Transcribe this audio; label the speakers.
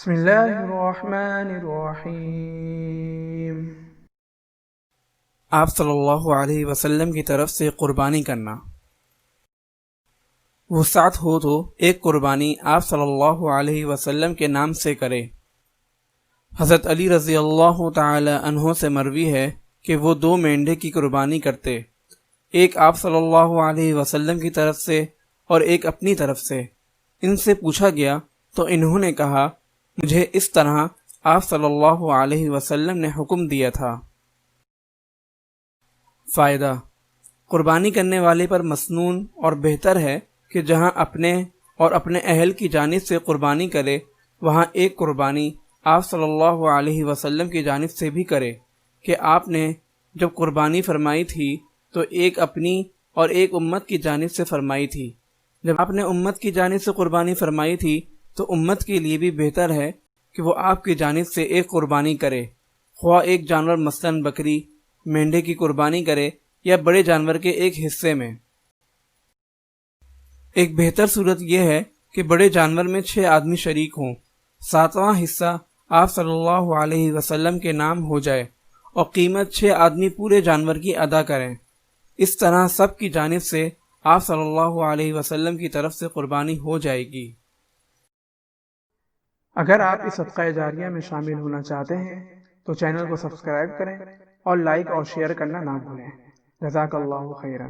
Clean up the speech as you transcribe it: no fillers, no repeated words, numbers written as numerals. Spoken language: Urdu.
Speaker 1: بسم اللہ الرحمن الرحیم۔
Speaker 2: آپ صلی اللہ علیہ وسلم کی طرف سے قربانی کرنا۔ وسعت ہو تو ایک قربانی آپ صلی اللہ علیہ وسلم کے نام سے کرے۔ حضرت علی رضی اللہ تعالی عنہ سے مروی ہے کہ وہ 2 مینڈھے کی قربانی کرتے، ایک آپ صلی اللہ علیہ وسلم کی طرف سے اور ایک اپنی طرف سے۔ ان سے پوچھا گیا تو انہوں نے کہا، مجھے اس طرح آپ صلی اللہ علیہ وسلم نے حکم دیا تھا۔ فائدہ: قربانی کرنے والے پر مسنون اور بہتر ہے کہ جہاں اپنے اور اپنے اہل کی جانب سے قربانی کرے، وہاں ایک قربانی آپ صلی اللہ علیہ وسلم کی جانب سے بھی کرے کہ آپ نے جب قربانی فرمائی تھی تو ایک اپنی اور ایک امت کی جانب سے فرمائی تھی۔ جب آپ نے امت کی جانب سے قربانی فرمائی تھی تو امت کے لیے بھی بہتر ہے کہ وہ آپ کی جانب سے ایک قربانی کرے، خواہ ایک جانور مثلاً بکری، مینڈھے کی قربانی کرے یا بڑے جانور کے ایک حصے میں۔ ایک بہتر صورت یہ ہے کہ بڑے جانور میں 6 آدمی شریک ہوں، 7واں حصہ آپ صلی اللہ علیہ وسلم کے نام ہو جائے اور قیمت 6 آدمی پورے جانور کی ادا کریں۔ اس طرح سب کی جانب سے آپ صلی اللہ علیہ وسلم کی طرف سے قربانی ہو جائے گی۔
Speaker 1: اگر آپ اس صدقہ جاریہ میں شامل ہونا چاہتے ہیں تو چینل کو سبسکرائب کریں اور لائک اور شیئر کرنا نہ بھولیں۔ جزاک اللہ خیرا۔